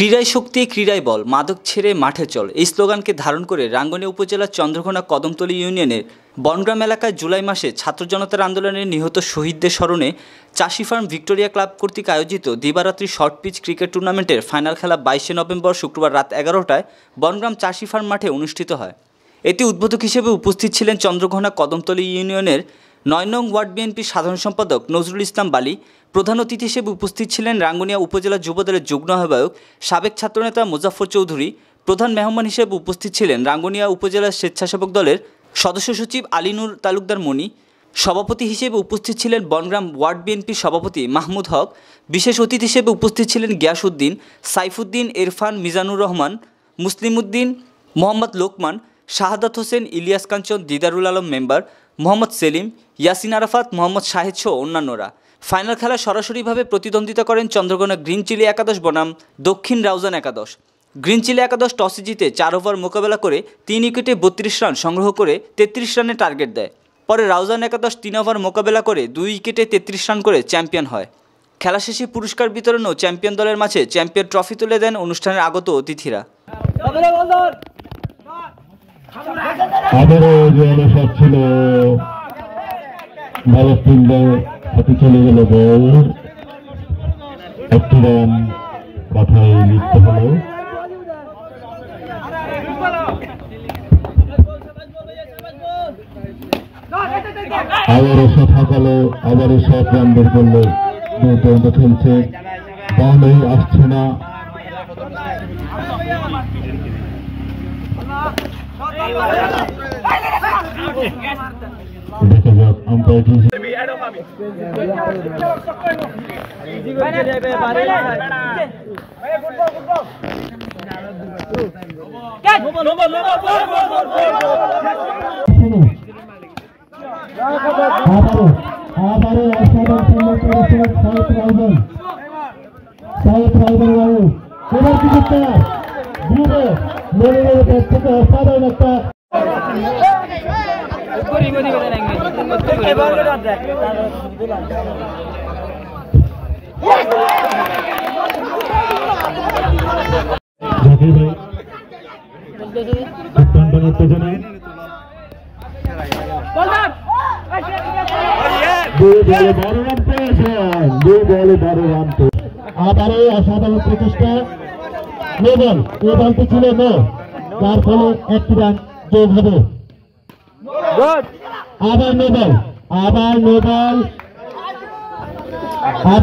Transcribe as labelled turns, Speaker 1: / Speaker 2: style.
Speaker 1: ক্রীড়ায় শক্তি, ক্রীড়ায় বল, মাদক ছেড়ে মাঠে চল এই স্লোগানকে ধারণ করে রাঙ্গুনিয়া উপজেলার চন্দ্রঘোনা কদমতলী ইউনিয়নের বনগ্রাম এলাকায় জুলাই মাসে ছাত্র জনতার আন্দোলনে নিহত শহীদদের স্মরণে চাষি ফার্ম ভিক্টোরিয়া ক্লাব কর্তৃক আয়োজিত দিবারাত্রি শর্ট পিচ ক্রিকেট টুর্নামেন্টের ফাইনাল খেলা 22 নভেম্বর শুক্রবার রাত 11টায় বনগ্রাম চাষি ফার্ম মাঠে অনুষ্ঠিত হয়। এতে উদ্বোধক হিসেবে উপস্থিত ছিলেন চন্দ্রঘোনা কদমতলী ইউনিয়নের 9 নং ওয়ার্ড বিএনপির সাধারণ সম্পাদক নজরুল ইসলাম বালি। প্রধান অতিথি হিসেবে উপস্থিত ছিলেন রাঙ্গুনিয়া উপজেলা যুবদলের যুগ্ম আহ্বায়ক সাবেক ছাত্রনেতা মুজাফফর চৌধুরী। প্রধান মেহমান হিসেবে উপস্থিত ছিলেন রাঙ্গুনিয়া উপজেলা স্বেচ্ছাসেবক দলের সদস্য সচিব আলীনুর তালুকদার মনি। সভাপতি হিসেবে উপস্থিত ছিলেন বনগ্রাম ওয়ার্ড বিএনপির সভাপতি মাহমুদ হক। বিশেষ অতিথি হিসেবে উপস্থিত ছিলেন গিয়াসউদ্দিন, সাইফুদ্দিন, ইরফান, মিজানুর রহমান, মুসলিমউদ্দিন, মোহাম্মদ লোকমান, শাহাদাত হোসেন, ইলিয়াস কাঞ্চন, দিদারুল আলম মেম্বার, মোহাম্মদ সেলিম, ইয়াসিন আরাফাত, মোহাম্মদ শাহেদ সহ অন্যান্যরা। ফাইনাল খেলা সরাসরিভাবে প্রতিদ্বন্দ্বিতা করেন চন্দ্রঘোনা গ্রিন চিলি একাদশ বনাম দক্ষিণ রাউজান একাদশ। গ্রিন চিলি একাদশ টসে জিতে 4 ওভার মোকাবেলা করে 3 উইকেটে 32 রান সংগ্রহ করে 33 রানের টার্গেট দেয়। পরে রাউজান একাদশ 3 ওভার মোকাবেলা করে 2 উইকেটে 33 রান করে চ্যাম্পিয়ন হয়। খেলা শেষে পুরস্কার বিতরণ ও চ্যাম্পিয়ন দলের মাঝে চ্যাম্পিয়ন ট্রফি তুলে দেন অনুষ্ঠানের আগত অতিথিরা।
Speaker 2: হাতে চলে গেল বল, একটি রান কথায় লিখতে হলো। আবারও শট হাঁকালো, আবারও শট রান বের করলো। দুর্দান্ত খেলছে, বলই আসছে না। দেখা যাক আম্পায়ার কি অসাধারণ একটা আবারও অসাধারণ প্রচেষ্টা। নোবেল এই বলটি ছিল নো, যার ফলে একটি রান যোগ হবে। আবার নোবেল, আবার নোবেল, আবার